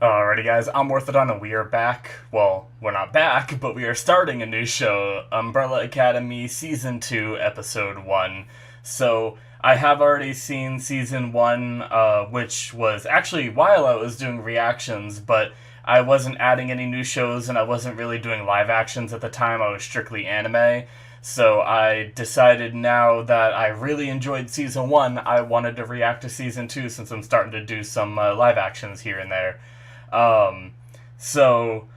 Alrighty guys, I'm Morthadon and we are back. Well, we're not back, but we are starting a new show, Umbrella Academy Season 2, Episode 1. So, I have already seen Season 1, which was actually while I was doing reactions, but I wasn't adding any new shows and I wasn't really doing live actions at the time, I was strictly anime. So I decided now that I really enjoyed Season 1, I wanted to react to Season 2 since I'm starting to do some live actions here and there. Um, so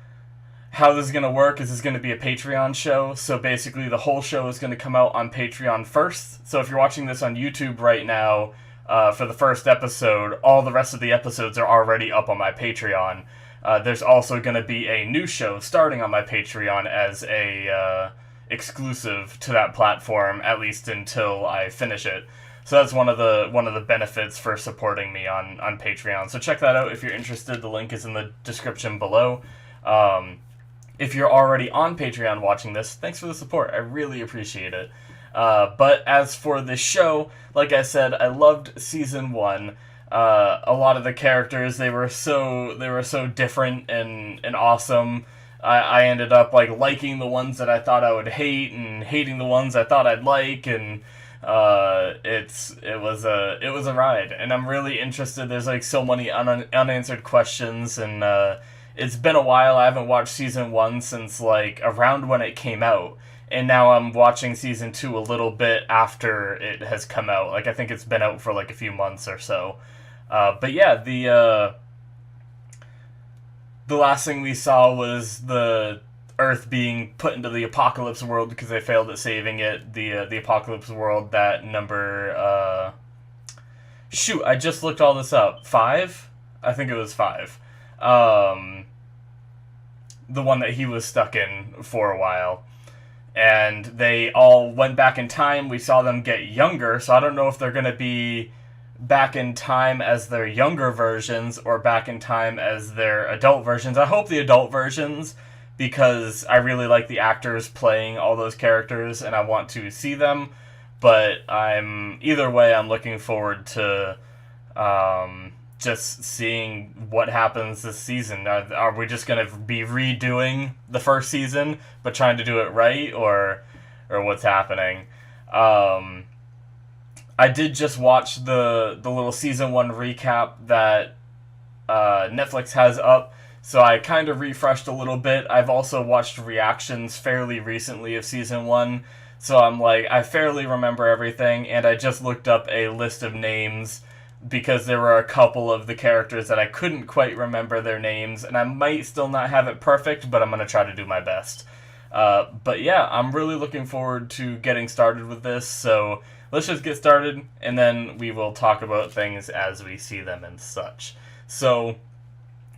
how this is going to work is going to be a Patreon show. So basically the whole show is going to come out on Patreon first. So if you're watching this on YouTube right now, for the first episode, all the rest of the episodes are already up on my Patreon. There's also going to be a new show starting on my Patreon as a exclusive to that platform, at least until I finish it. So that's one of the benefits for supporting me on Patreon. So check that out if you're interested. The link is in the description below. If you're already on Patreon watching this, thanks for the support. I really appreciate it. But as for this show, like I said, I loved Season 1. A lot of the characters, they were so different and awesome. I ended up liking the ones that I thought I would hate and hating the ones I thought I'd like, and it was a ride, and I'm really interested. There's so many unanswered questions, and it's been a while. I haven't watched Season 1 since around when it came out, and now I'm watching Season 2 a little bit after it has come out. I think it's been out for a few months or so. But yeah, the last thing we saw was the Earth being put into the Apocalypse world because they failed at saving it. The Apocalypse world that number shoot, I just looked all this up. 5? I think it was 5. The one that he was stuck in for a while. And they all went back in time. We saw them get younger, so I don't know if they're gonna be back in time as their younger versions or back in time as their adult versions. I hope the adult versions, because I really like the actors playing all those characters and I want to see them. But either way, I'm looking forward to just seeing what happens this season. Are we just going to be redoing the first season but trying to do it right, or what's happening? I did just watch the little Season 1 recap that Netflix has up, so I kind of refreshed a little bit. I've also watched reactions fairly recently of Season 1, so I fairly remember everything, and I just looked up a list of names because there were a couple of the characters that I couldn't quite remember their names, and I might still not have it perfect, but I'm going to try to do my best. But yeah, I'm really looking forward to getting started with this, so let's just get started, and then we will talk about things as we see them and such. So,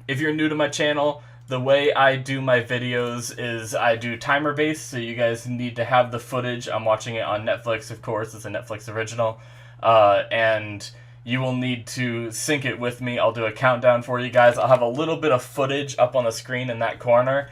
if you're new to my channel, the way I do my videos is I do timer-based, so you guys need to have the footage. I'm watching it on Netflix, of course. It's a Netflix original. And you will need to sync it with me. I'll do a countdown for you guys. I'll have a little bit of footage up on the screen in that corner,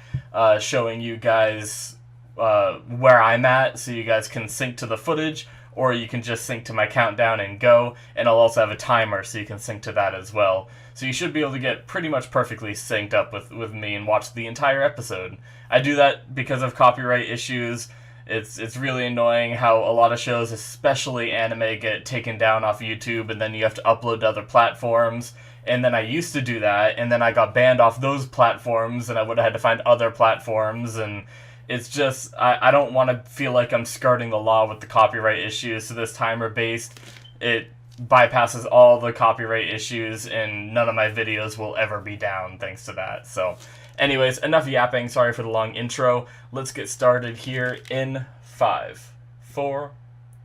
showing you guys where I'm at, so you guys can sync to the footage, or you can just sync to my countdown and go, and I'll also have a timer so you can sync to that as well. So you should be able to get pretty much perfectly synced up with me and watch the entire episode. I do that because of copyright issues. It's really annoying how a lot of shows, especially anime, get taken down off YouTube and then you have to upload to other platforms. And then I used to do that, and then I got banned off those platforms, and I would have had to find other platforms, and it's just, I don't want to feel like I'm skirting the law with the copyright issues, so this timer-based, it bypasses all the copyright issues, and none of my videos will ever be down thanks to that. So, anyways, enough yapping, sorry for the long intro. Let's get started here in 5, 4,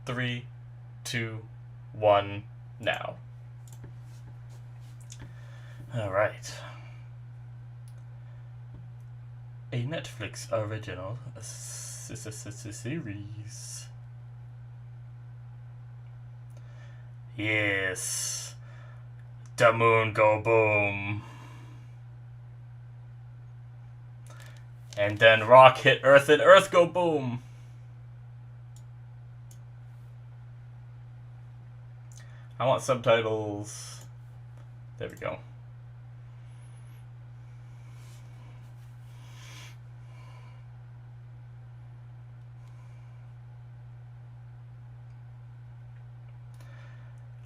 3, 2, 1, now. Alright. A Netflix original series. Yes. The moon go boom. And then rock hit Earth and Earth go boom. I want subtitles. There we go.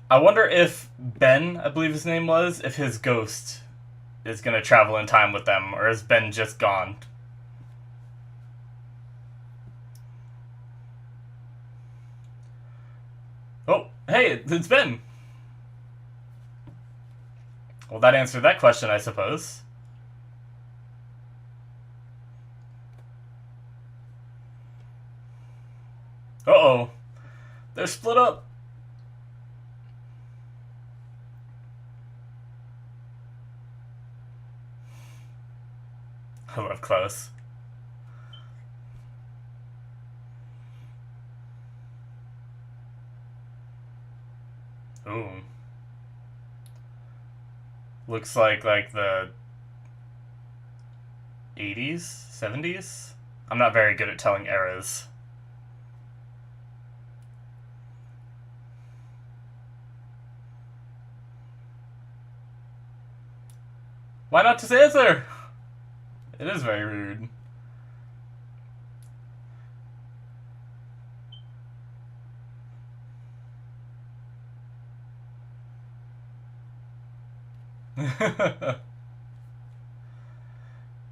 I wonder if Ben, I believe his name was, if his ghost is gonna travel in time with them, or is Ben just gone? Oh, hey, it's Ben. Well, that answered that question, I suppose. Uh-oh. They're split up. I love Klaus. Ooh. Looks like the 80s? 70s? I'm not very good at telling eras. Why not just answer? It is very rude.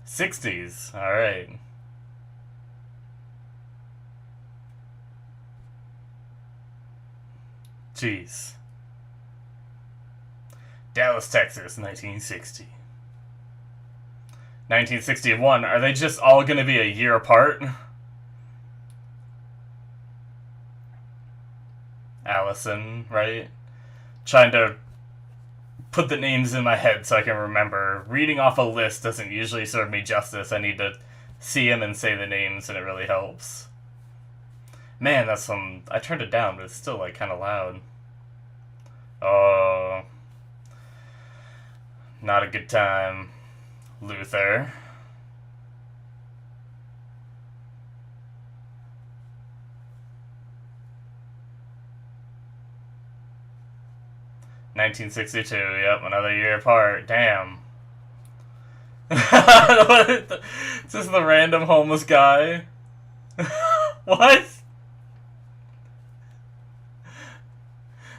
'60s. All right. Jeez. Dallas, Texas, 1960. 1961. Are they just all going to be a year apart? Allison, right? Trying to put the names in my head so I can remember. Reading off a list doesn't usually serve me justice. I need to see them and say the names, and it really helps. Man, that's some... I turned it down, but it's still, like, kind of loud. Oh... Not a good time. Luther. (1962). Yep, another year apart. Damn. Just the random homeless guy. What?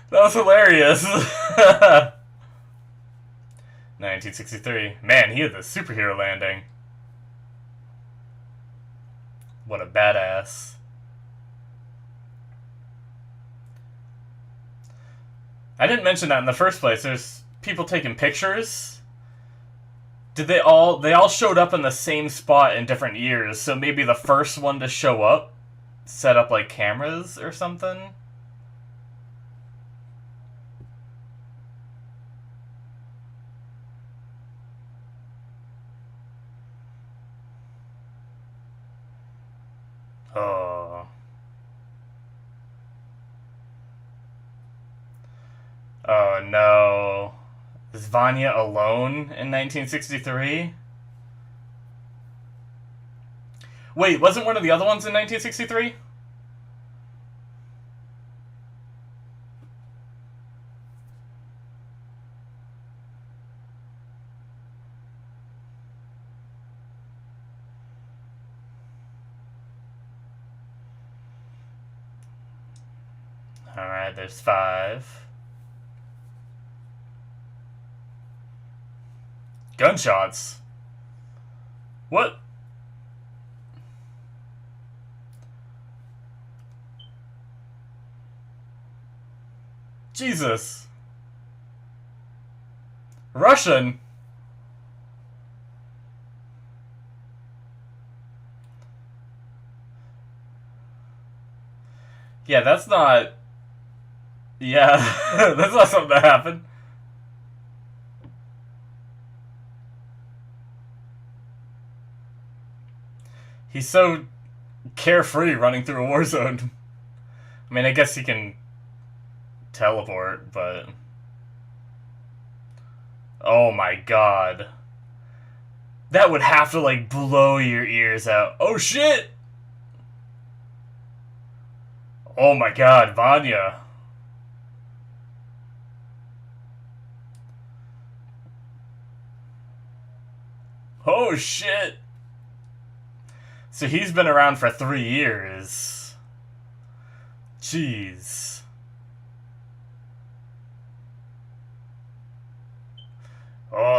That was hilarious. 1963. Man, he had the superhero landing. What a badass. I didn't mention that in the first place. There's people taking pictures. Did they all showed up in the same spot in different years, so maybe the first one to show up set up like cameras or something? Oh. Oh no. Is Vanya alone in 1963? Wait, wasn't one of the other ones in 1963? Alright, there's 5. Gunshots? What? Jesus. Russian? Yeah, that's not... Yeah, that's not something that happened. He's so carefree running through a war zone. I mean, I guess he can teleport, but... Oh my god. That would have to, like, blow your ears out. Oh shit! Oh my god, Vanya. Oh shit! So he's been around for 3 years. Jeez.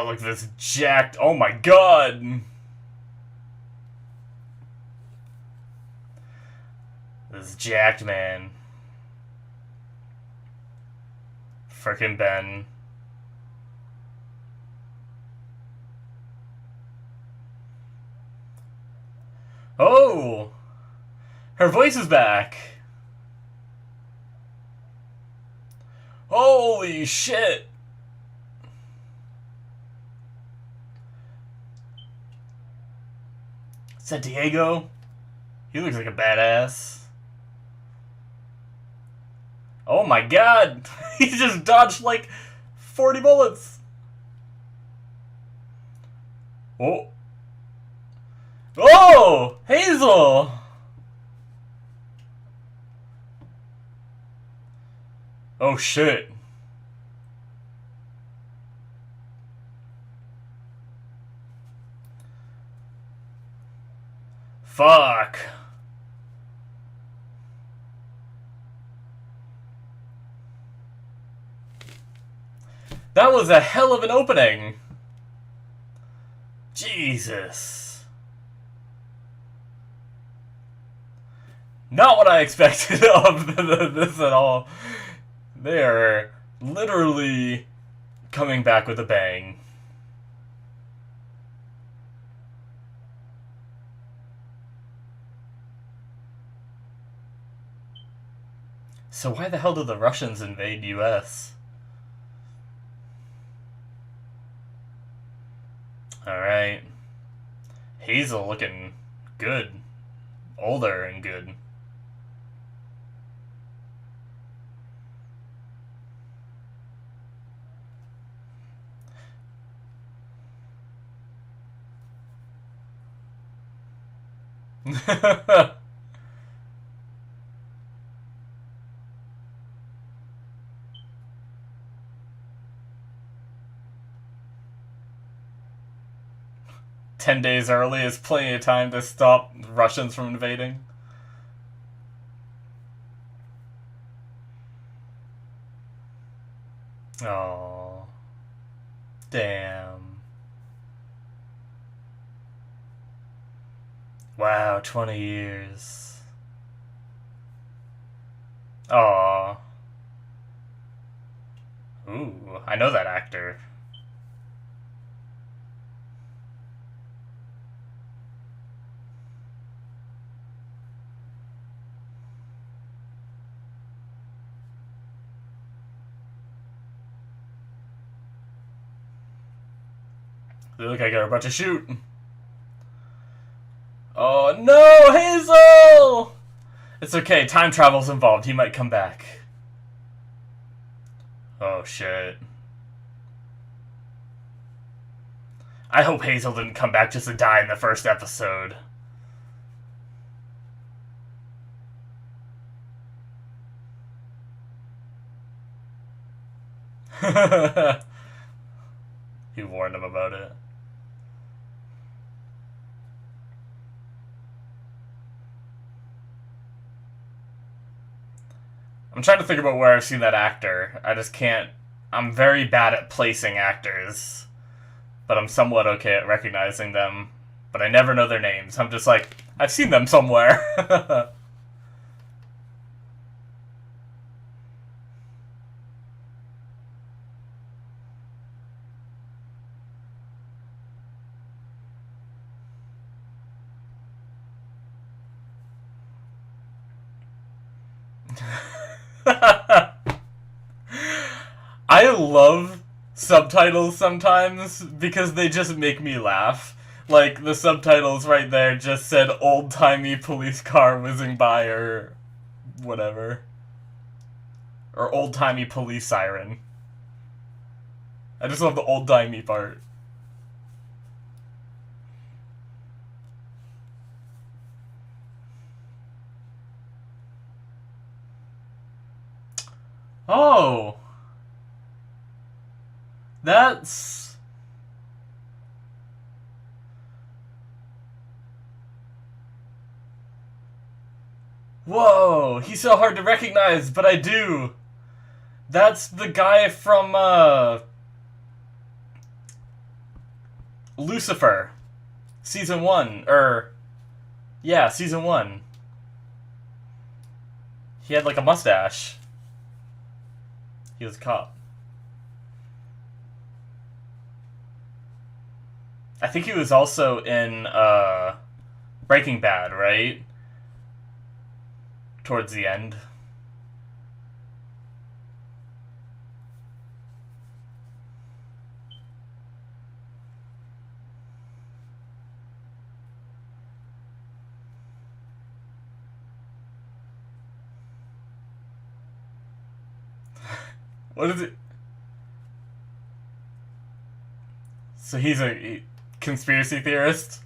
look at this jacked... Oh my god! This jacked man. Frickin' Ben. Oh! Her voice is back! Holy shit! Is that Diego? He looks like a badass. Oh my god! He just dodged like 40 bullets! Oh! Oh! Hazel! Oh shit. Fuck. That was a hell of an opening. Jesus. Not what I expected of this at all. They are literally coming back with a bang. So why the hell did the Russians invade US? Alright. Hazel looking good. Older and good. "10 days early is plenty of time to stop the Russians from invading." Oh, damn. Wow, 20 years. Aw. Ooh, I know that actor. They look like they're about to shoot. Oh no, Hazel! It's okay, time travel's involved. He might come back. Oh shit. I hope Hazel didn't come back just to die in the first episode. He warned him about it. I'm trying to think about where I've seen that actor. I just can't... I'm very bad at placing actors. But I'm somewhat okay at recognizing them. But I never know their names. I'm just like, I've seen them somewhere. I love subtitles sometimes because they just make me laugh. Like, the subtitles right there just said old-timey police car whizzing by or whatever. Or old-timey police siren. I just love the old-timey part. Oh! That's... Whoa! He's so hard to recognize, but I do! That's the guy from, Lucifer, season 1, yeah, season 1. He had like a mustache. He was a cop. I think he was also in Breaking Bad, right? Towards the end. What is it? So he's a conspiracy theorist?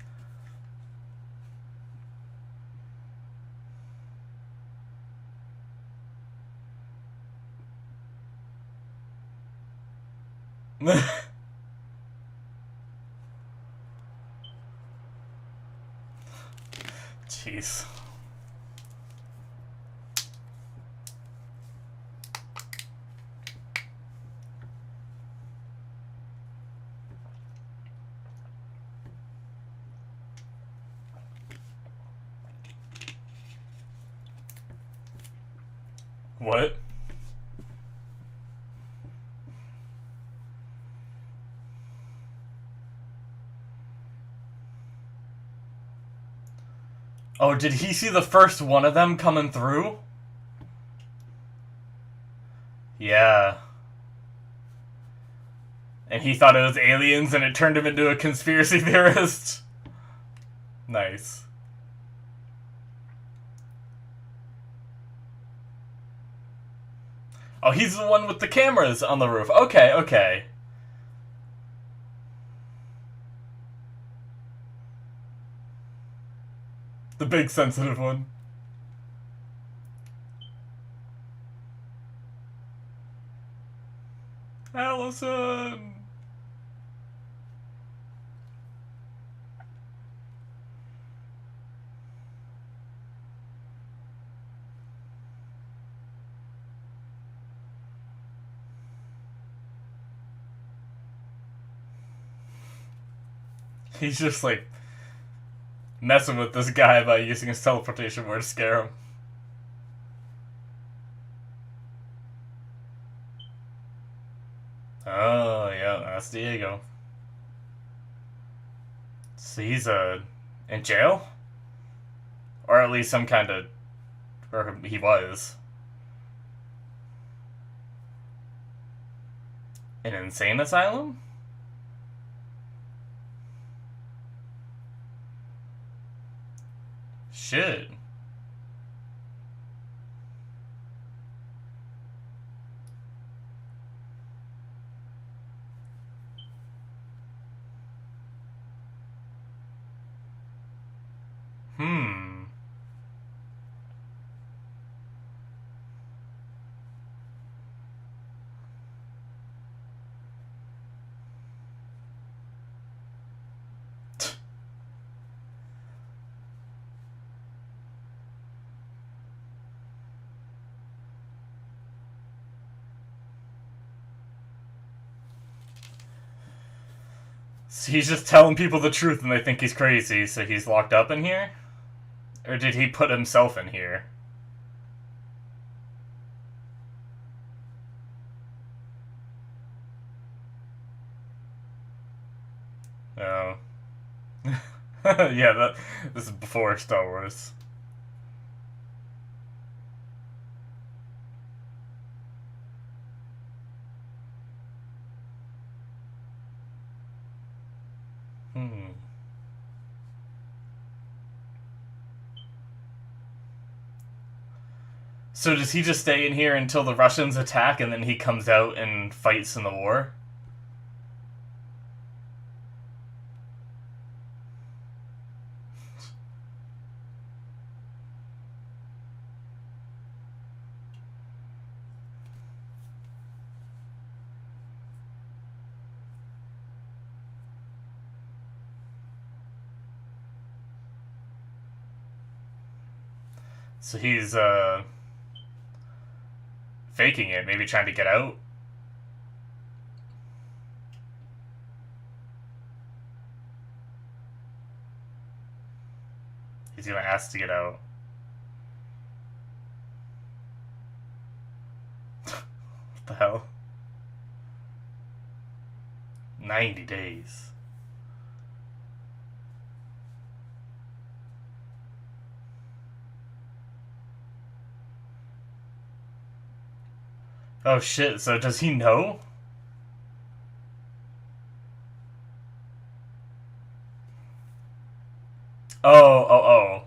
Jeez. What? Oh, did he see the first one of them coming through? Yeah. And he thought it was aliens and it turned him into a conspiracy theorist? Nice. Oh, he's the one with the cameras on the roof. Okay, okay. The big sensitive one. Allison! He's just like messing with this guy by using his teleportation word to scare him. Oh, yeah, that's Diego. So he's in jail? Or at least some kind of... Or he was. An insane asylum? Shit. Hmm. So he's just telling people the truth and they think he's crazy, so he's locked up in here? Or did he put himself in here? Oh. Yeah, this is before Star Wars. Hmm. So does he just stay in here until the Russians attack and then he comes out and fights in the war? So he's faking it, maybe trying to get out? He's gonna ask to get out. What the hell? 90 days. Oh shit, so does he know? Oh, oh, oh.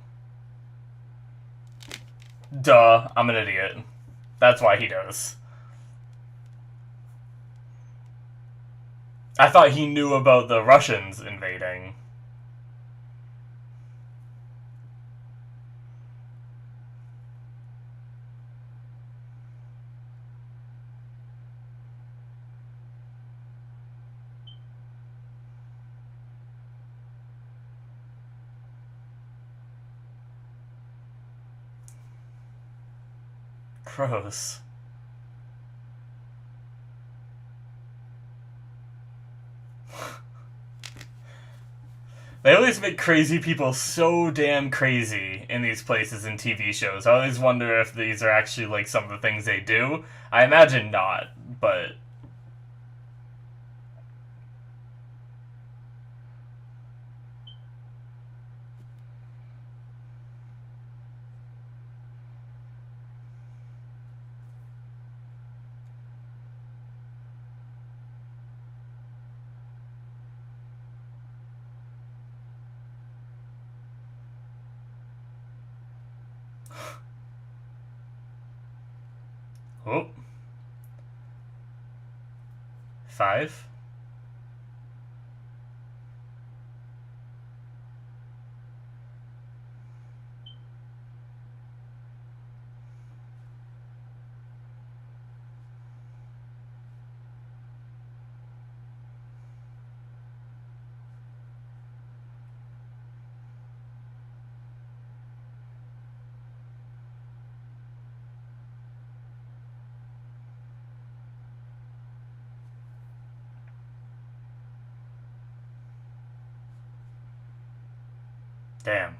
Duh, I'm an idiot. That's why he does. I thought he knew about the Russians invading. Gross. They always make crazy people so damn crazy in these places in TV shows. I always wonder if these are actually like some of the things they do. I imagine not, but oh. 5? Damn.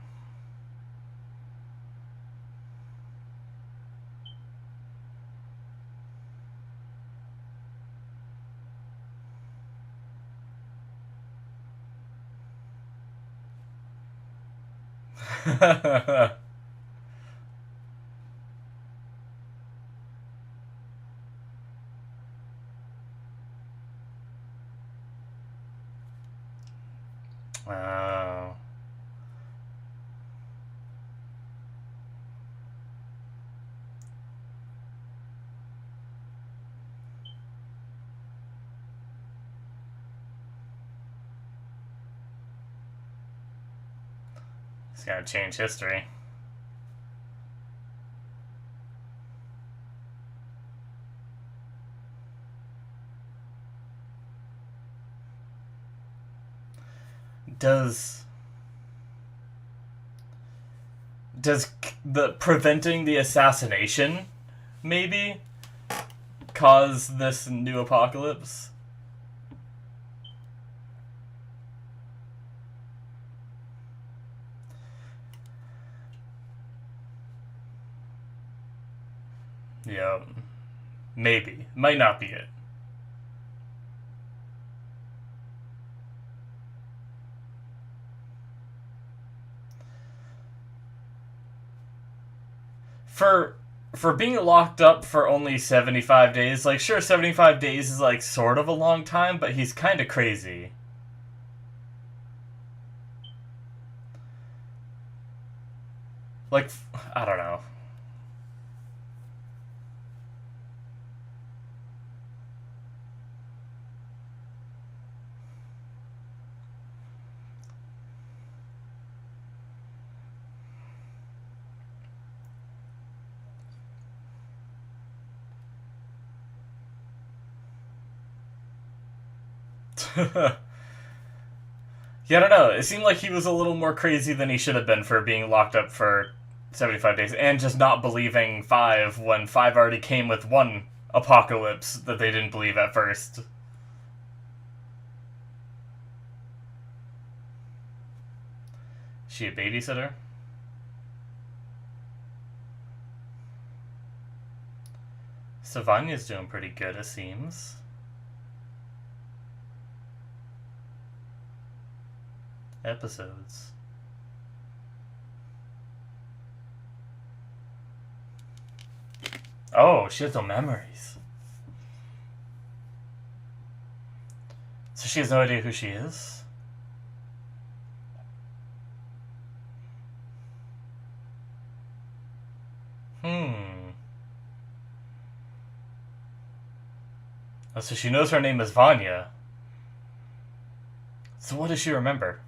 Oh. It's gotta change history. Does the preventing the assassination maybe cause this new apocalypse? Yeah, maybe. Might not be it. For being locked up for only 75 days, like sure 75 days is like sort of a long time, but he's kind of crazy. Like I don't know. Yeah, I don't know. It seemed like he was a little more crazy than he should have been for being locked up for 75 days and just not believing 5 when 5 already came with one apocalypse that they didn't believe at first. She a babysitter? So Vanya's doing pretty good, it seems. Episodes. Oh, she has no memories. So she has no idea who she is? Oh, so she knows her name is Vanya. So what does she remember?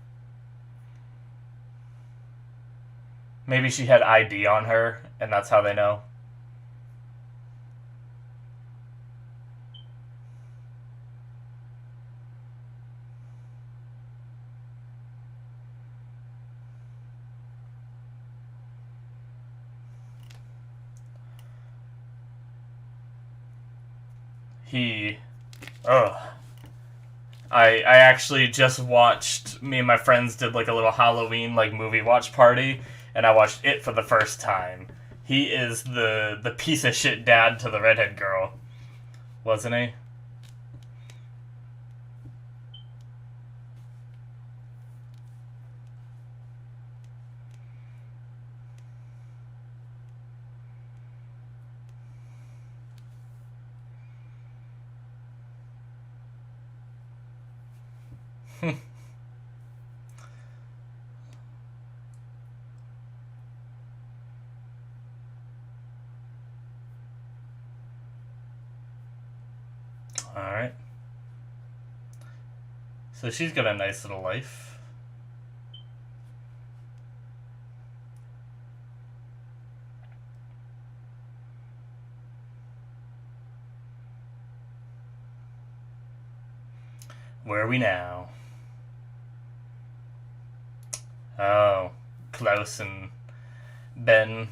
Maybe she had ID on her, and that's how they know. He... Ugh. I actually just watched, me and my friends did like a little Halloween like movie watch party, and I watched it for the first time. He is the piece of shit dad to the redhead girl, wasn't he? Alright. So she's got a nice little life. Where are we now? Oh, Klaus and Ben.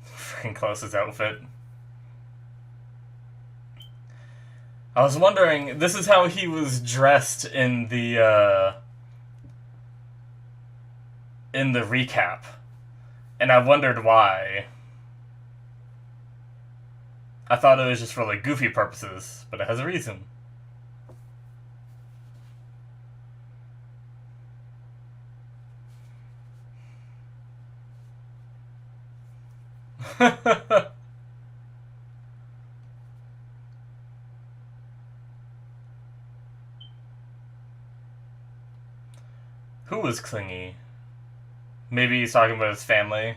Freaking Klaus's outfit. I was wondering, this is how he was dressed in the recap. And I wondered why. I thought it was just for like goofy purposes, but it has a reason. Who was clingy? Maybe he's talking about his family.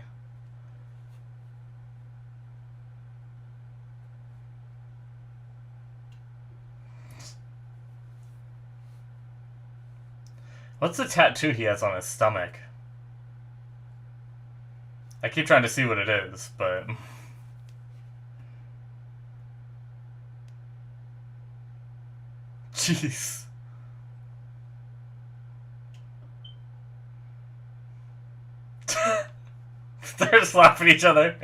What's the tattoo he has on his stomach? I keep trying to see what it is, but... Jeez. They're slapping each other.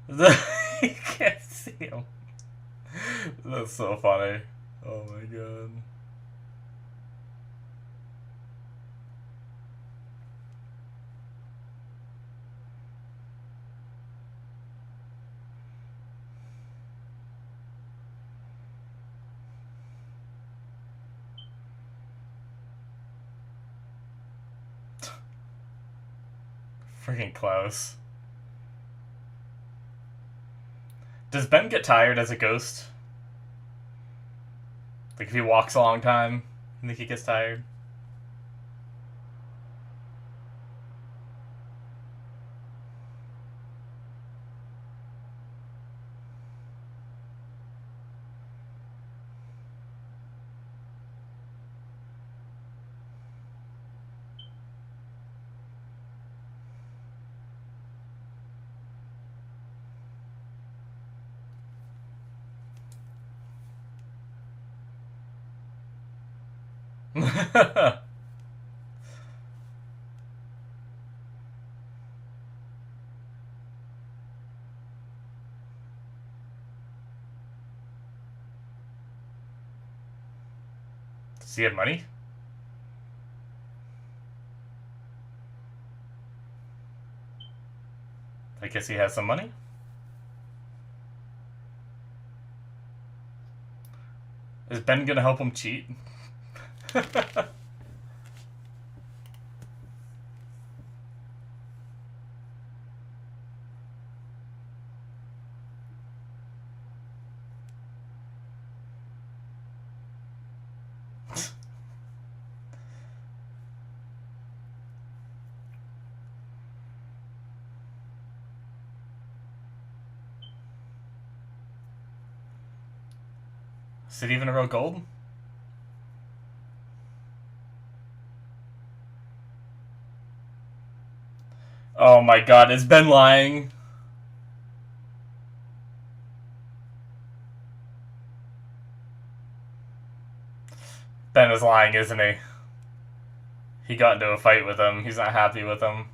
You can't see him. That's so funny. Oh my god. Freaking Klaus. Does Ben get tired as a ghost? Like if he walks a long time, you think he gets tired? Does he have money? I guess he has some money. Is Ben gonna help him cheat? Is it even a real gold? Oh my god, is Ben lying? Ben is lying, isn't he? He got into a fight with him. He's not happy with him.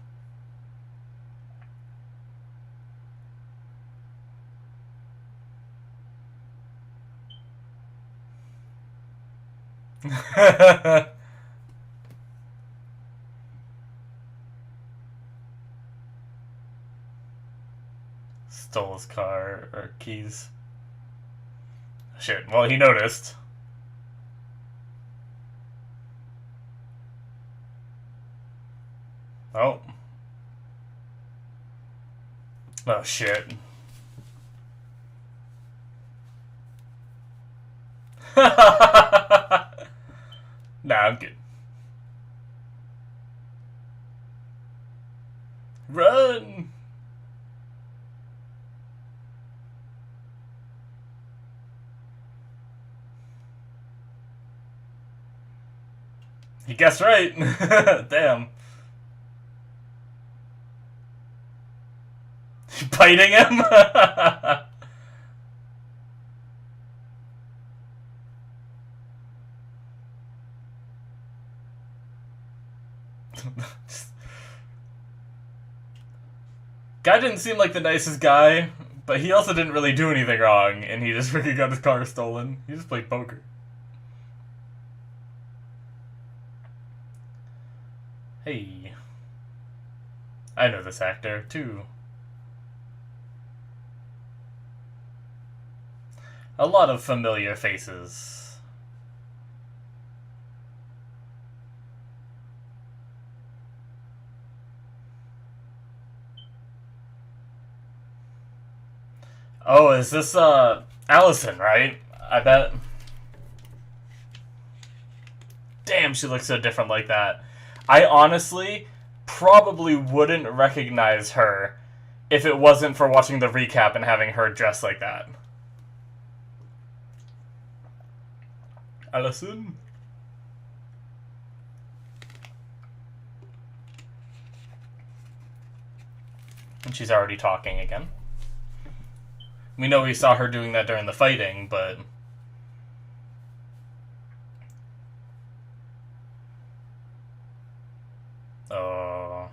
Stole his car or keys. Shit, well, he noticed. Oh. Oh, shit. Nah, I'm good. Run! He guessed right. Damn. Biting him? Guy didn't seem like the nicest guy, but he also didn't really do anything wrong, and he just freaking got his car stolen. He just played poker. Hey. I know this actor, too. A lot of familiar faces. Oh, is this, Allison, right? I bet. Damn, she looks so different like that. I honestly probably wouldn't recognize her if it wasn't for watching the recap and having her dressed like that. Allison? And she's already talking again. We know we saw her doing that during the fighting, but... Oh...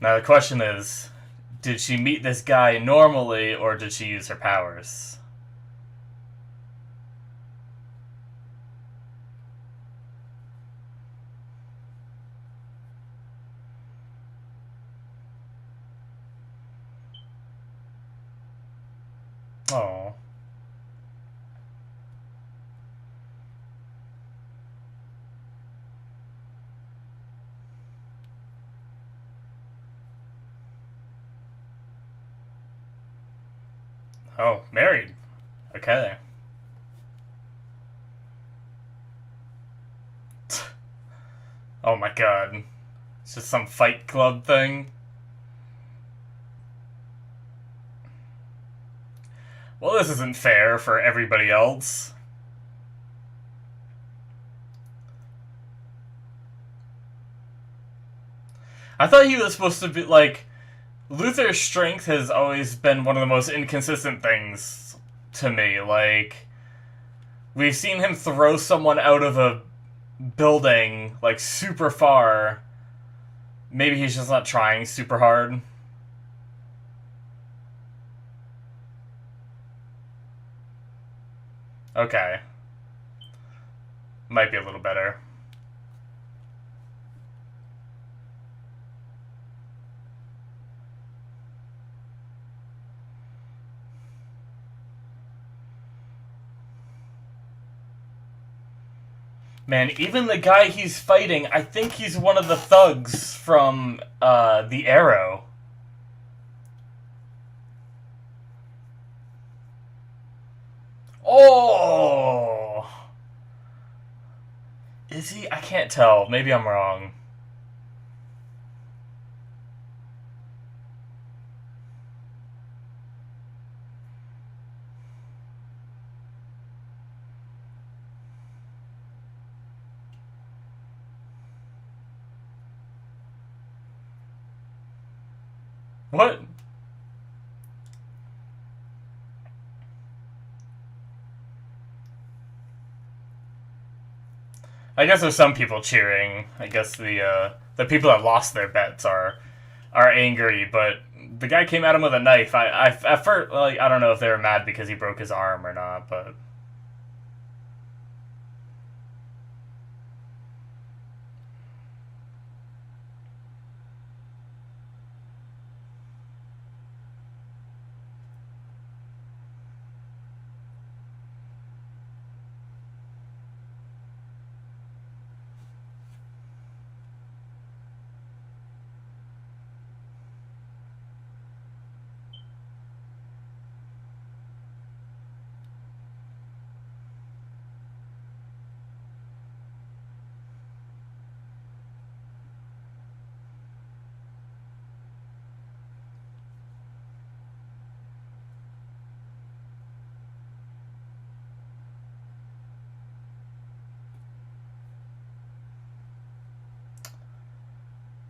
Now the question is, did she meet this guy normally, or did she use her powers? Oh. Oh, married. Okay. Oh my god. It's just some fight club thing. Well, this isn't fair for everybody else. I thought he was supposed to be, like... Luther's strength has always been one of the most inconsistent things to me. Like, we've seen him throw someone out of a building, like, super far. Maybe he's just not trying super hard. Okay. Might be a little better. Man, even the guy he's fighting, I think he's one of the thugs from The Arrow. Oh! Is he? I can't tell. Maybe I'm wrong. What? I guess there's some people cheering. I guess the people that lost their bets are angry, but the guy came at him with a knife. I at first, like, I don't know if they were mad because he broke his arm or not, but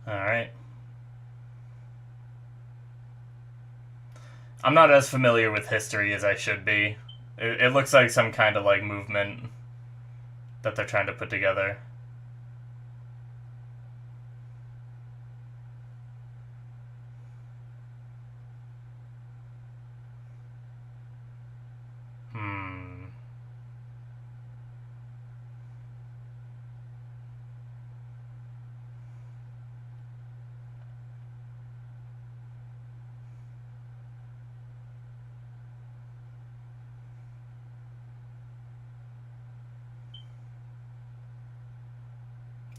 all right. I'm not as familiar with history as I should be. It looks like some kind of like movement that they're trying to put together. Hmm.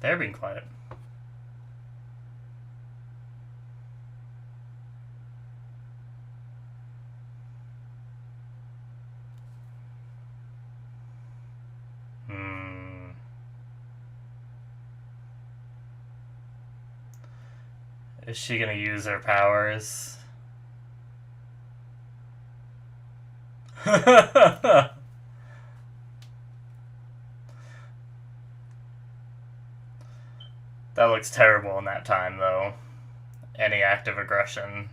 They're being quiet. Hmm. Is she gonna use her powers? That looks terrible in that time, though. Any act of aggression.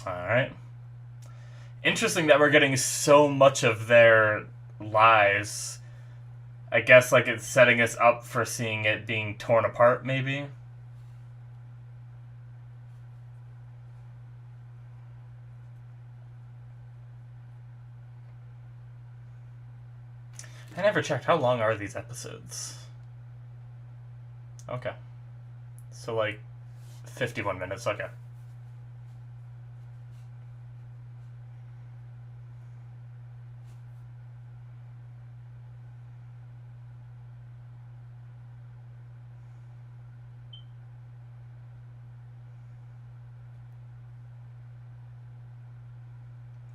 Alright. Interesting that we're getting so much of their lies. I guess like it's setting us up for seeing it being torn apart, maybe? I never checked. How long are these episodes? Okay. So, like, 51 minutes. Okay.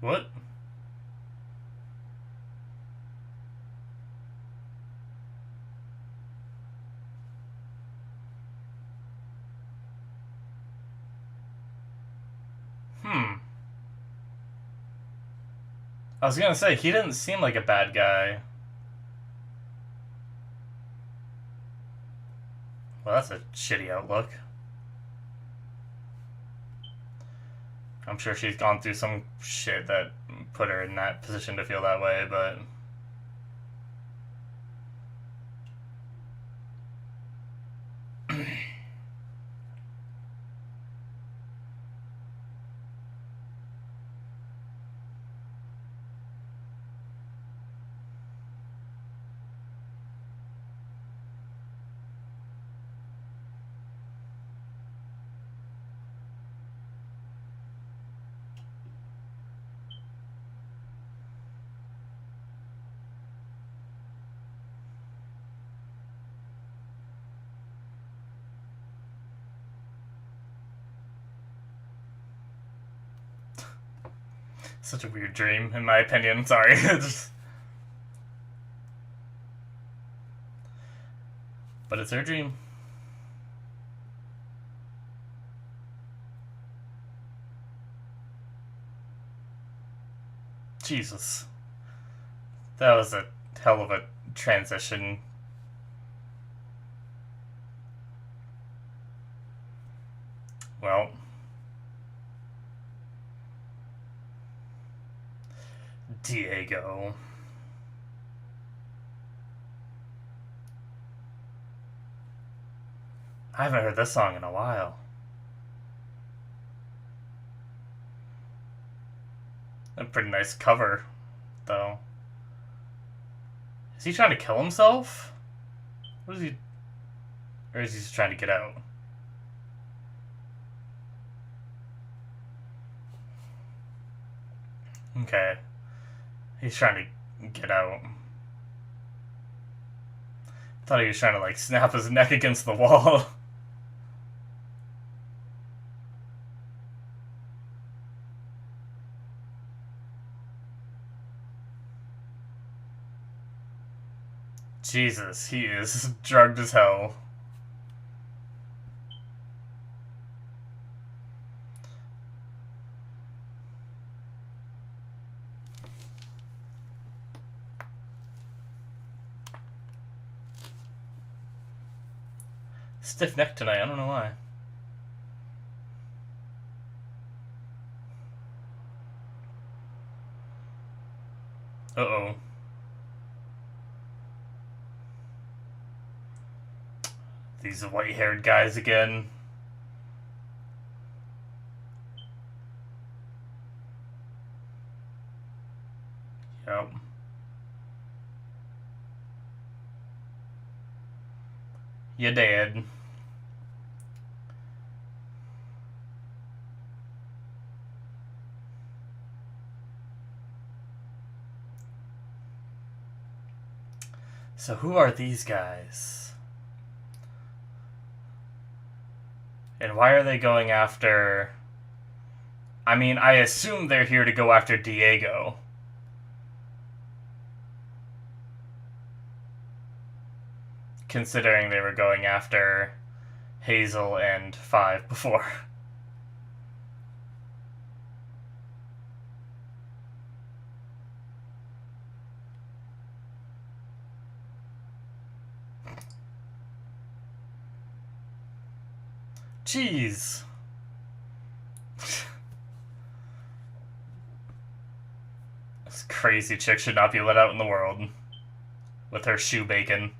What? Hmm. I was gonna say, he didn't seem like a bad guy. Well, that's a shitty outlook. I'm sure she's gone through some shit that put her in that position to feel that way, but... Such a weird dream, in my opinion. Sorry. But it's her dream. Jesus. That was a hell of a transition. Well... Diego. I haven't heard this song in a while. A pretty nice cover, though. Is he trying to kill himself? What is he... Or is he just trying to get out? Okay. He's trying to get out. I thought he was trying to, like, snap his neck against the wall. Jesus, he is drugged as hell. Stiff neck tonight, I don't know why. Uh-oh. These white-haired guys again. Yep. You dead. So who are these guys? And why are they going after... I mean, I assume they're here to go after Diego. Considering they were going after Hazel and Five before. Jeez. This crazy chick should not be let out in the world. With her shoe bacon.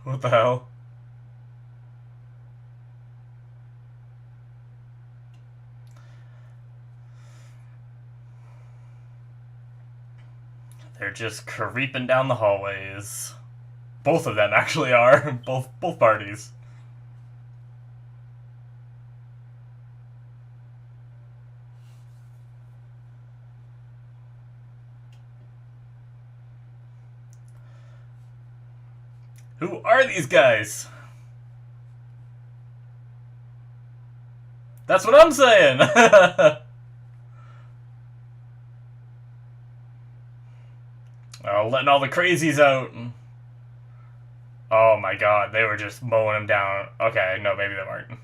What the hell? They're just creeping down the hallways. Both of them actually are. Both parties. Who are these guys? That's what I'm saying! Oh, letting all the crazies out. Oh my god, they were just mowing him down. Okay, no, maybe they weren't.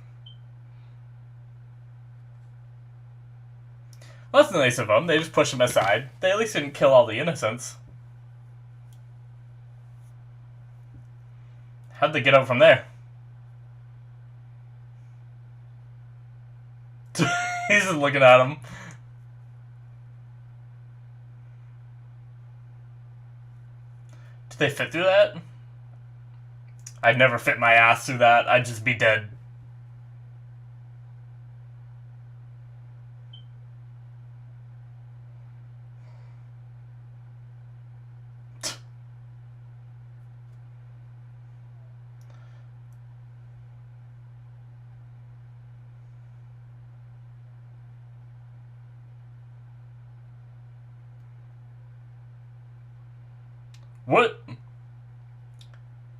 Well, that's nice of them. They just push him aside. They at least didn't kill all the innocents. How'd they get out from there? He's just looking at him. Did they fit through that? I'd never fit my ass through that. I'd just be dead. What?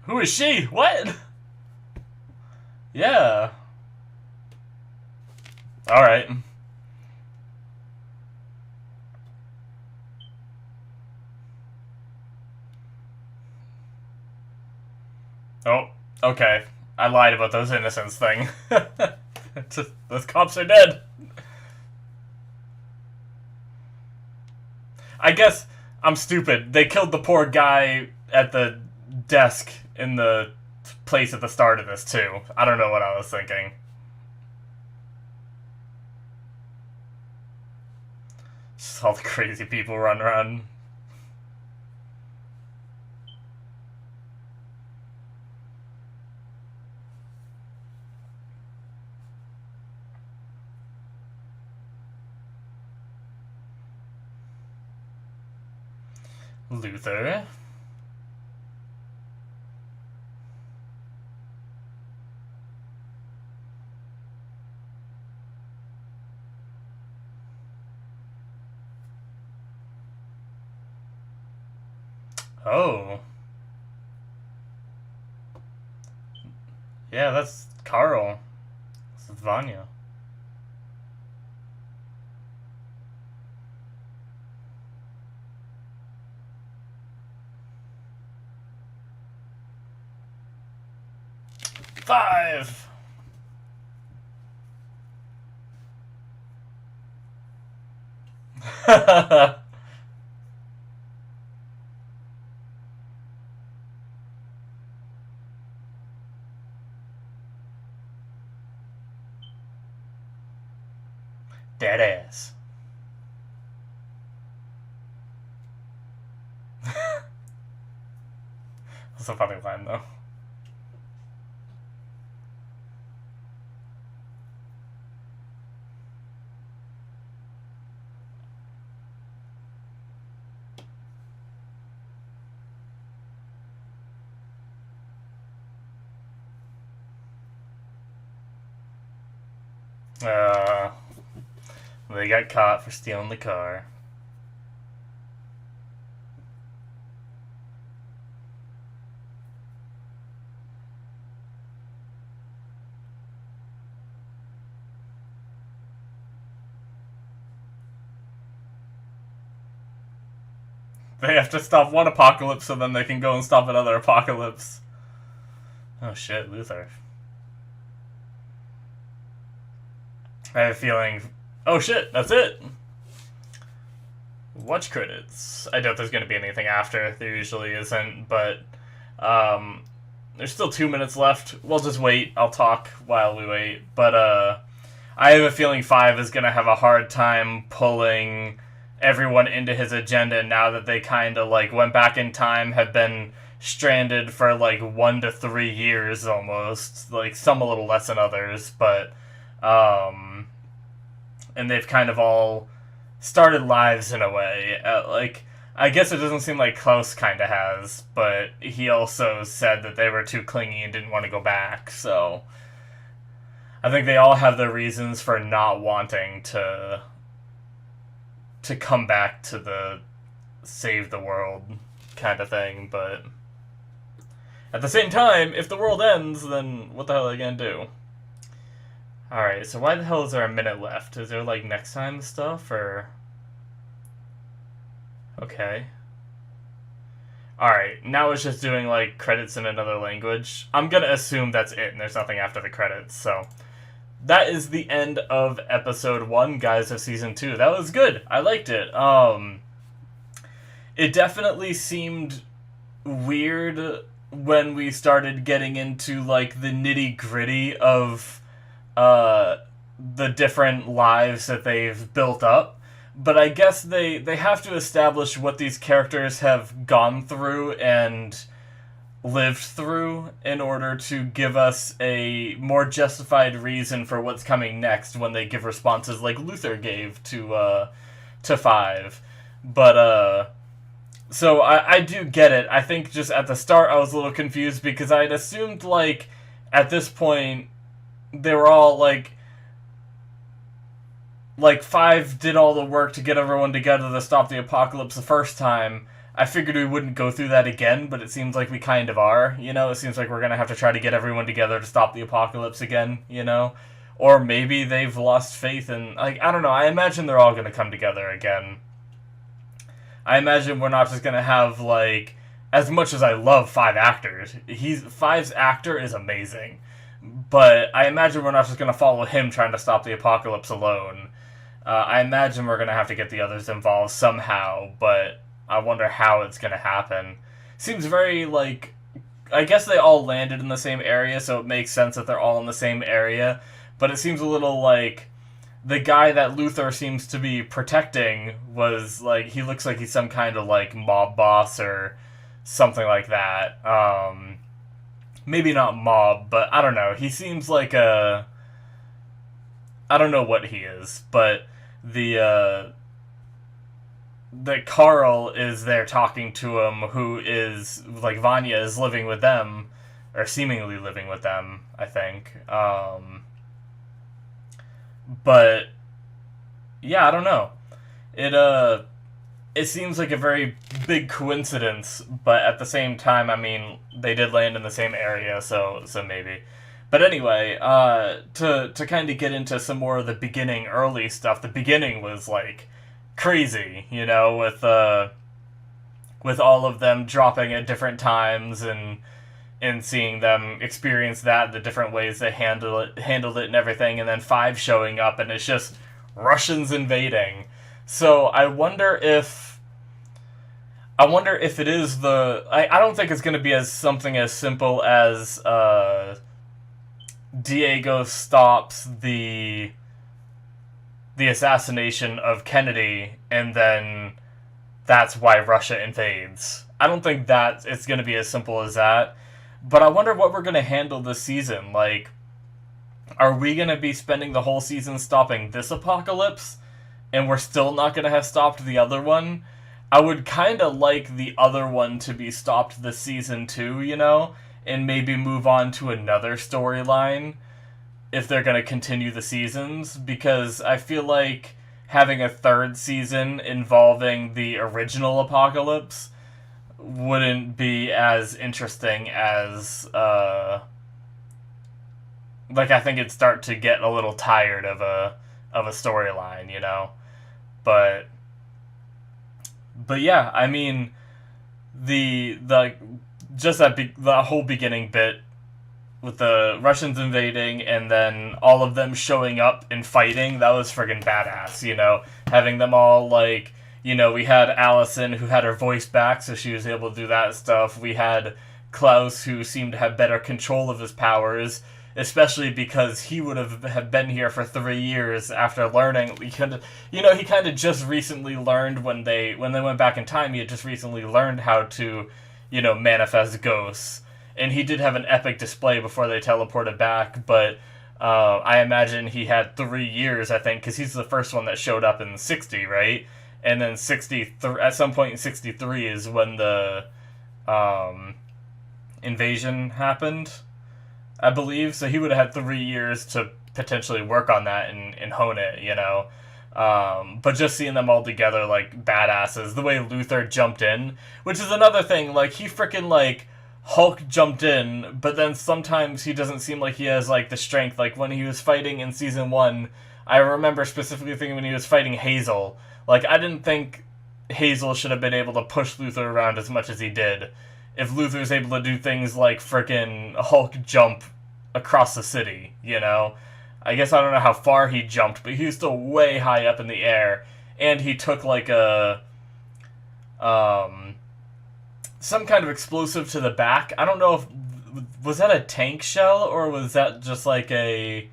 Who is she? What? Yeah. Alright. Oh, okay. I lied about those innocents thing. Those cops are dead. I guess I'm stupid. They killed the poor guy at the desk in the place at the start of this, too. I don't know what I was thinking. Just all the crazy people running around. Luther. Oh. Yeah, that's Carl. This is Vanya. Five! Dead ass. That's a funny line, though. They got caught for stealing the car. They have to stop one apocalypse so then they can go and stop another apocalypse. Oh shit, Luther. I have a feeling... Oh shit, that's it! Watch credits. I doubt there's going to be anything after. There usually isn't, but... there's still 2 minutes left. We'll just wait. I'll talk while we wait. But, I have a feeling 5 is going to have a hard time pulling everyone into his agenda now that they kind of, like, went back in time, have been stranded for, like, 1 to 3 years almost. Like, some a little less than others, but, and they've kind of all started lives in a way. Like, I guess it doesn't seem like Klaus kind of has, but he also said that they were too clingy and didn't want to go back, so I think they all have their reasons for not wanting to come back to the save the world kind of thing, but at the same time, if the world ends, then what the hell are they gonna do? Alright, so why the hell is there a minute left? Is there, like, next time stuff, or... Okay. Alright, now it's just doing, like, credits in another language. I'm gonna assume that's it, and there's nothing after the credits, so... that is the end of episode 1, guys, of season 2. That was good. I liked it. It definitely seemed weird when we started getting into like the nitty gritty of uh, the different lives that they've built up. But I guess they have to establish what these characters have gone through and lived through in order to give us a more justified reason for what's coming next when they give responses like Luther gave to 5. But so I do get it. I think just at the start I was a little confused because I had assumed like at this point they were all like 5 did all the work to get everyone together to stop the apocalypse the first time. I figured we wouldn't go through that again, but it seems like we kind of are, you know? It seems like we're going to have to try to get everyone together to stop the apocalypse again, you know? Or maybe they've lost faith in, like, I don't know, I imagine they're all going to come together again. I imagine we're not just going to have, like, as much as I love 5 actors, 5's actor is amazing. But I imagine we're not just going to follow him trying to stop the apocalypse alone. I imagine we're going to have to get the others involved somehow, but I wonder how it's going to happen. Seems very, like... I guess they all landed in the same area, so it makes sense that they're all in the same area. But it seems a little like... The guy that Luther seems to be protecting was, like... He looks like he's some kind of, like, mob boss or something like that. Maybe not mob, but I don't know. He seems like a... I don't know what he is, but the Carl is there talking to him, who is, like, Vanya is living with them, or seemingly living with them, I think. But, yeah, I don't know. It seems like a very big coincidence, but at the same time, I mean, they did land in the same area, so maybe. But anyway, to kind of get into some more of the beginning, early stuff, the beginning was, like, crazy, you know, with all of them dropping at different times and seeing them experience that, the different ways they handled it and everything, and then 5 showing up, and it's just Russians invading. So I wonder if it is the... I don't think it's going to be as something as simple as Diego stops the assassination of Kennedy, and then that's why Russia invades. I don't think that it's going to be as simple as that. But I wonder what we're going to handle this season. Like, are we going to be spending the whole season stopping this apocalypse, and we're still not going to have stopped the other one? I would kind of like the other one to be stopped this season too, you know? And maybe move on to another storyline if they're going to continue the seasons, because I feel like having a third season involving the original apocalypse wouldn't be as interesting as, like, I think it'd start to get a little tired of a storyline, you know? But yeah, I mean, the whole beginning bit with the Russians invading and then all of them showing up and fighting, that was friggin' badass, you know? Having them all, like, you know, we had Allison, who had her voice back, so she was able to do that stuff. We had Klaus, who seemed to have better control of his powers, especially because he would have been here for 3 years after learning. He kind of just recently learned when they went back in time, he had just recently learned how to, you know, manifest ghosts. And he did have an epic display before they teleported back, but I imagine he had 3 years, I think, because he's the first one that showed up in 60, right? And then at some point in 63 is when the invasion happened, I believe. So he would have had 3 years to potentially work on that and hone it, you know. But just seeing them all together, like, badasses, the way Luther jumped in, which is another thing, like, he frickin', like, Hulk jumped in, but then sometimes he doesn't seem like he has, like, the strength. Like, when he was fighting in Season 1, I remember specifically thinking when he was fighting Hazel, like, I didn't think Hazel should have been able to push Luther around as much as he did. If Luther's able to do things like frickin' Hulk jump across the city, you know? I guess I don't know how far he jumped, but he was still way high up in the air, and he took like a um some kind of explosive to the back. I don't know if was that a tank shell or was that just like a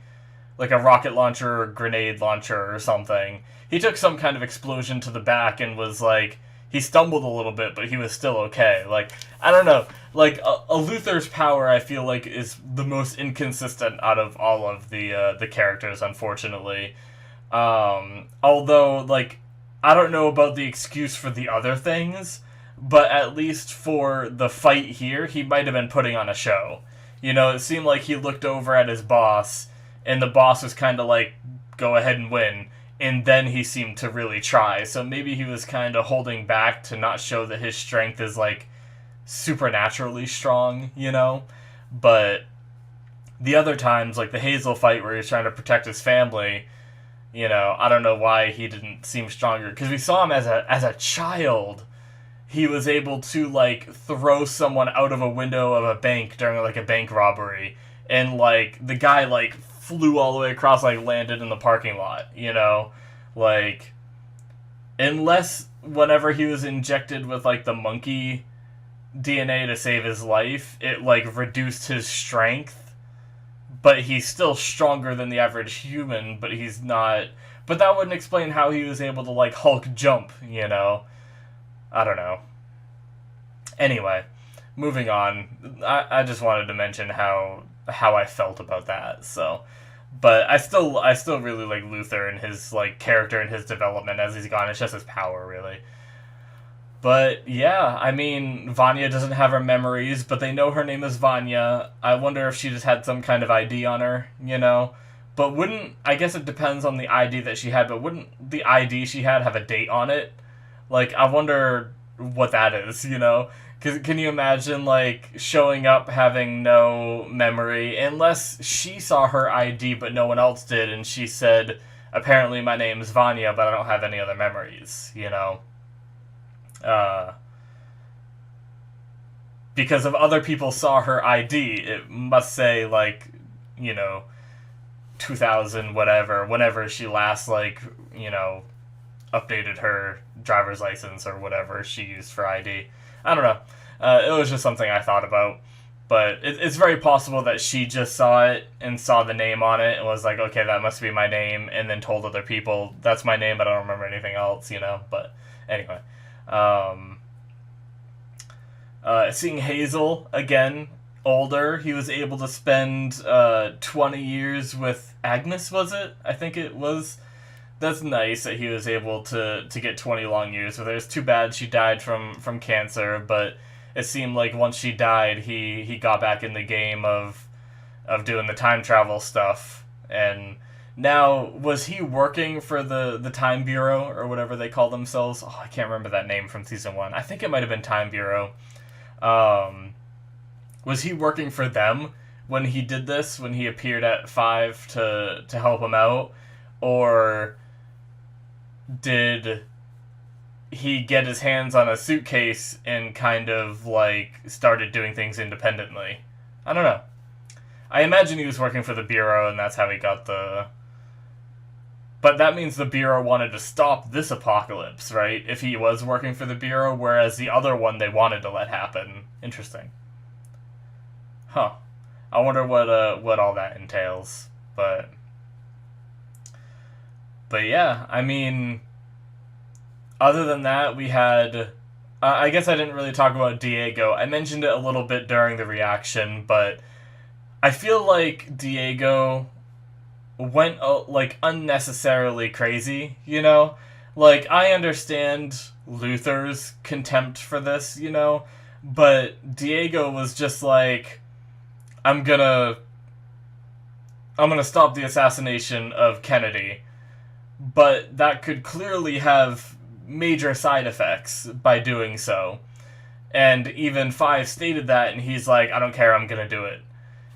rocket launcher or grenade launcher or something. He took some kind of explosion to the back and was like, he stumbled a little bit, but he was still okay. Like, I don't know. Like, a Luther's power, I feel like, is the most inconsistent out of all of the characters, unfortunately. Although, like, I don't know about the excuse for the other things, but at least for the fight here, he might have been putting on a show. You know, it seemed like he looked over at his boss, and the boss was kind of like, go ahead and win. And then he seemed to really try. So maybe he was kind of holding back to not show that his strength is, like, supernaturally strong, you know? But the other times, like the Hazel fight where he was trying to protect his family, you know, I don't know why he didn't seem stronger. Because we saw him as a child. He was able to, like, throw someone out of a window of a bank during, like, a bank robbery. And, like, the guy, like, flew all the way across, like, landed in the parking lot, you know? Like, unless whenever he was injected with, like, the monkey DNA to save his life, it, like, reduced his strength. But he's still stronger than the average human, but he's not... But that wouldn't explain how he was able to, like, Hulk jump, you know? I don't know. Anyway, moving on. I just wanted to mention how I felt about that, so... But I still really like Luther and his, like, character and his development as he's gone. It's just his power, really. But, yeah, I mean, Vanya doesn't have her memories, but they know her name is Vanya. I wonder if she just had some kind of ID on her, you know? But I guess it depends on the ID that she had, but wouldn't the ID she had have a date on it? Like, I wonder what that is, you know? Can you imagine, like, showing up having no memory, unless she saw her ID but no one else did, and she said, apparently my name's Vanya, but I don't have any other memories, you know? Because if other people saw her ID, it must say, like, you know, 2000 whatever, whenever she last, like, you know, updated her driver's license or whatever she used for ID. I don't know. It was just something I thought about. But it's very possible that she just saw it and saw the name on it and was like, okay, that must be my name, and then told other people, that's my name, but I don't remember anything else, you know? But anyway. Seeing Hazel, again, older, he was able to spend 20 years with Agnes, was it? I think it was. That's nice that he was able to get 20 long years with her. It's too bad she died from cancer, but it seemed like once she died, he got back in the game of doing the time travel stuff. And now, was he working for the Time Bureau, or whatever they call themselves? Oh, I can't remember that name from Season 1. I think it might have been Time Bureau. Was he working for them when he did this, when he appeared at 5 to help him out? Or did he get his hands on a suitcase and kind of, like, started doing things independently? I don't know. I imagine he was working for the Bureau, and that's how he got the... But that means the Bureau wanted to stop this apocalypse, right? If he was working for the Bureau, whereas the other one they wanted to let happen. Interesting. Huh. I wonder what all that entails. But yeah, I mean, other than that, we had... I guess I didn't really talk about Diego. I mentioned it a little bit during the reaction, but I feel like Diego went, like, unnecessarily crazy, you know? Like, I understand Luther's contempt for this, you know? But Diego was just like, I'm gonna stop the assassination of Kennedy. But that could clearly have major side effects by doing so. And even 5 stated that, and he's like, I don't care, I'm gonna do it.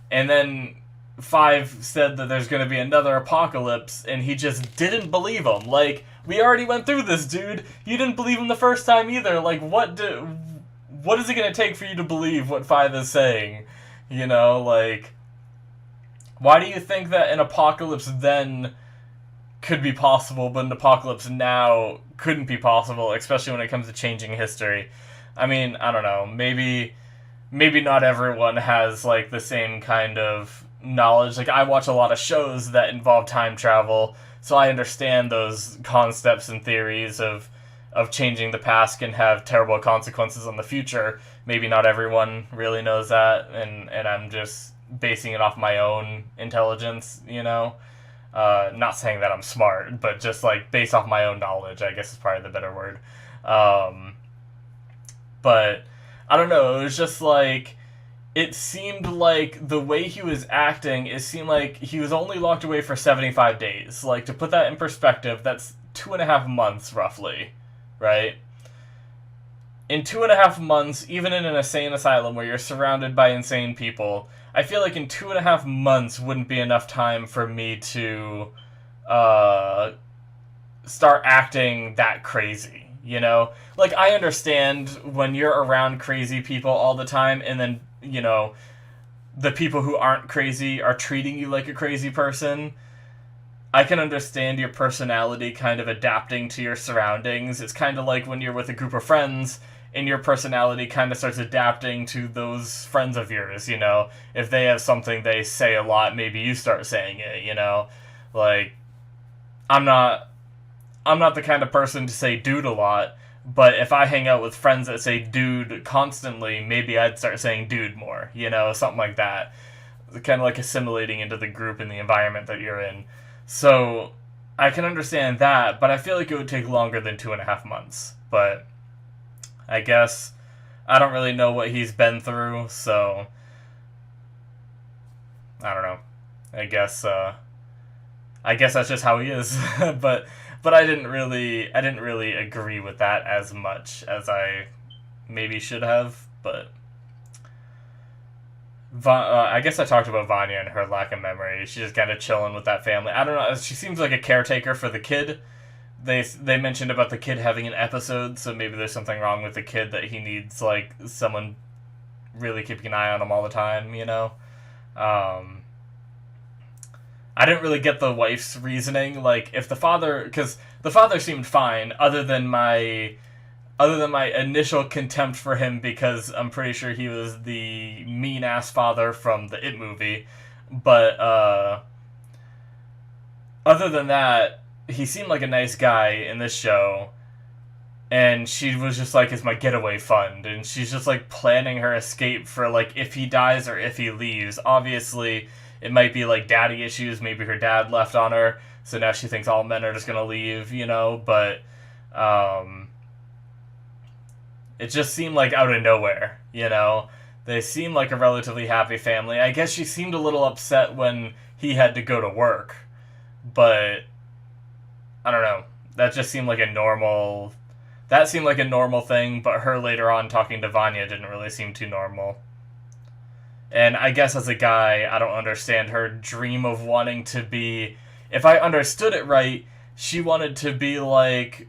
And then 5 said that there's gonna be another apocalypse, and he just didn't believe him. Like, we already went through this, dude. You didn't believe him the first time either. Like, what is it gonna take for you to believe what 5 is saying? You know, like, Why do you think that an apocalypse then could be possible, but an apocalypse now couldn't be possible, especially when it comes to changing history? I mean, I don't know. Maybe not everyone has like the same kind of knowledge. Like I watch a lot of shows that involve time travel, so I understand those concepts and theories of changing the past can have terrible consequences on the future. Maybe not everyone really knows that, and I'm just basing it off my own intelligence, you know? Not saying that I'm smart, but just like based off my own knowledge, I guess is probably the better word. Um, but I don't know, it was just like it seemed like the way he was acting, it seemed like he was only locked away for 75 days. Like, to put that in perspective, that's 2.5 months, roughly, right? In 2.5 months, even in an insane asylum where you're surrounded by insane people, I feel like in 2.5 months wouldn't be enough time for me to start acting that crazy, you know? Like, I understand when you're around crazy people all the time and then, you know, the people who aren't crazy are treating you like a crazy person. I can understand your personality kind of adapting to your surroundings. It's kind of like when you're with a group of friends and your personality kind of starts adapting to those friends of yours, you know? If they have something they say a lot, maybe you start saying it, you know? Like, I'm not the kind of person to say dude a lot, but if I hang out with friends that say dude constantly, maybe I'd start saying dude more, you know, something like that. Kind of like assimilating into the group and the environment that you're in. So, I can understand that, but I feel like it would take longer than 2.5 months. But, I guess, I don't really know what he's been through, so, I don't know. I guess that's just how he is. but I didn't really agree with that as much as I maybe should have. But I guess I talked about Vanya and her lack of memory. She's just kind of chilling with that family. I don't know. She seems like a caretaker for the kid. They mentioned about the kid having an episode, so maybe there's something wrong with the kid that he needs like someone really keeping an eye on him all the time. You know. I didn't really get the wife's reasoning. Like, if the father, because the father seemed fine, other than my initial contempt for him, because I'm pretty sure he was the mean ass father from the It movie. But other than that, he seemed like a nice guy in this show. And she was just like, it's my getaway fund. And she's just like planning her escape for like if he dies or if he leaves. Obviously, it might be like daddy issues. Maybe her dad left on her, so now she thinks all men are just gonna leave, you know. But it just seemed like out of nowhere, you know. They seemed like a relatively happy family. I guess she seemed a little upset when he had to go to work, but I don't know. That just seemed like a normal. That seemed like a normal thing, but her later on talking to Vanya didn't really seem too normal. And I guess as a guy, I don't understand her dream of wanting to be... If I understood it right, she wanted to be, like,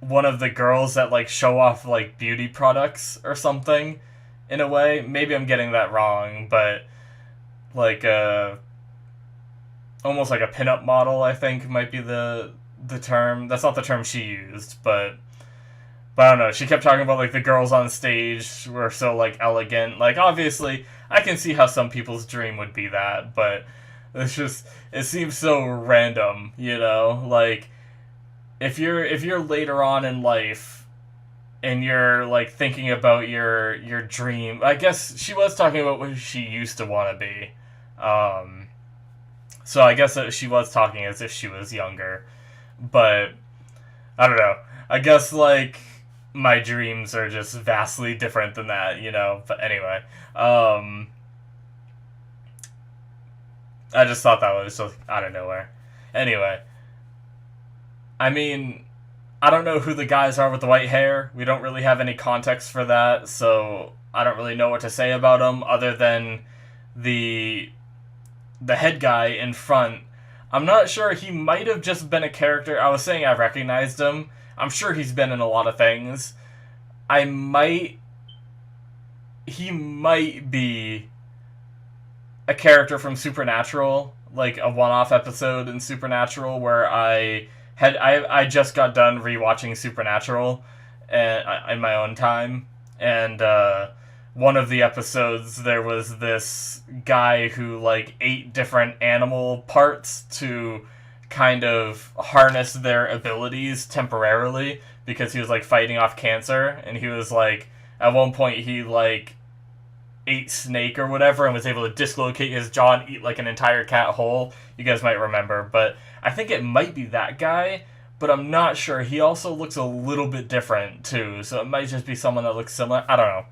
one of the girls that, like, show off, like, beauty products or something, in a way. Maybe I'm getting that wrong, but, like, almost like a pinup model, I think, might be the term. That's not the term she used, but I don't know. She kept talking about, like, the girls on stage were so, like, elegant. Like, obviously, I can see how some people's dream would be that, but it's just, it seems so random, you know? Like, if you're later on in life and you're, like, thinking about your dream, I guess she was talking about what she used to want to be. So I guess that she was talking as if she was younger. But, I don't know. I guess, like, my dreams are just vastly different than that, you know? But anyway, I just thought that was just out of nowhere. Anyway, I mean, I don't know who the guys are with the white hair. We don't really have any context for that, so I don't really know what to say about them other than the head guy in front. I'm not sure, he might have just been a character. I was saying I recognized him. I'm sure he's been in a lot of things. He might be a character from Supernatural, like a one-off episode in Supernatural where I just got done rewatching Supernatural in my own time, and one of the episodes there was this guy who like ate different animal parts to kind of harness their abilities temporarily because he was like fighting off cancer, and he was like at one point he like ate snake or whatever and was able to dislocate his jaw and eat like an entire cat whole. You guys might remember, but I think it might be that guy, but I'm not sure. He also looks a little bit different too, so it might just be someone that looks similar. I don't know.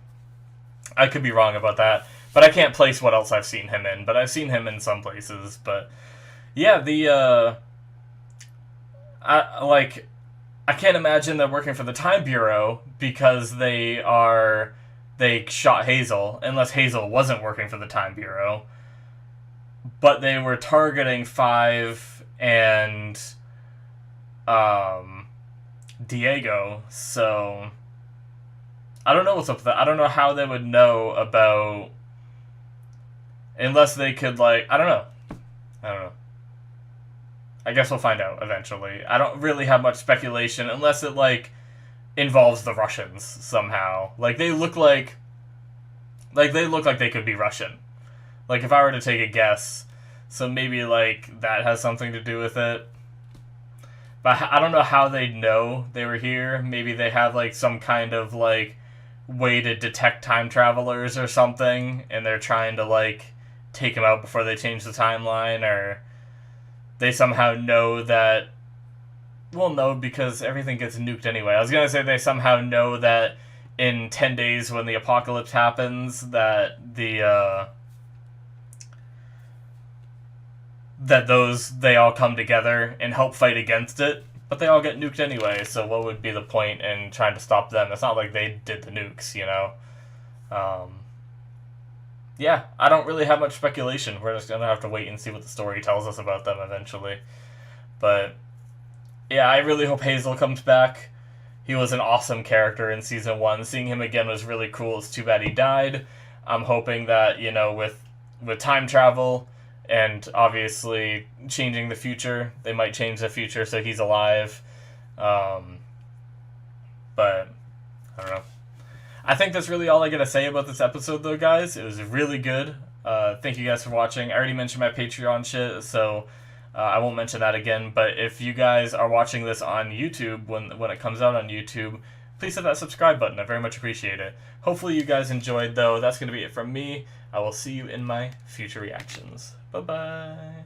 I could be wrong about that, but I can't place what else I've seen him in, but I've seen him in some places. But yeah, I can't imagine them working for the Time Bureau because they shot Hazel, unless Hazel wasn't working for the Time Bureau. But they were targeting Five and Diego, so I don't know what's up with that. I don't know how they would know about, unless they could like, I don't know. I guess we'll find out eventually. I don't really have much speculation unless it like involves the Russians somehow. Like they look like they could be Russian. Like if I were to take a guess, so maybe like that has something to do with it. But I don't know how they'd know they were here. Maybe they have like some kind of like way to detect time travelers or something, and they're trying to like take them out before they change the timeline, or they somehow know that. Well, no, because everything gets nuked anyway. I was gonna say they somehow know that in 10 days when the apocalypse happens, that they all come together and help fight against it, but they all get nuked anyway, so what would be the point in trying to stop them? It's not like they did the nukes, you know? Yeah, I don't really have much speculation. We're just gonna have to wait and see what the story tells us about them eventually. But yeah, I really hope Hazel comes back. He was an awesome character in Season 1. Seeing him again was really cool. It's too bad he died. I'm hoping that, you know, with time travel and obviously changing the future, they might change the future so he's alive. But I don't know. I think that's really all I gotta say about this episode, though, guys. It was really good. Thank you guys for watching. I already mentioned my Patreon shit, so I won't mention that again. But if you guys are watching this on YouTube, when it comes out on YouTube, please hit that subscribe button. I very much appreciate it. Hopefully you guys enjoyed, though. That's going to be it from me. I will see you in my future reactions. Bye-bye.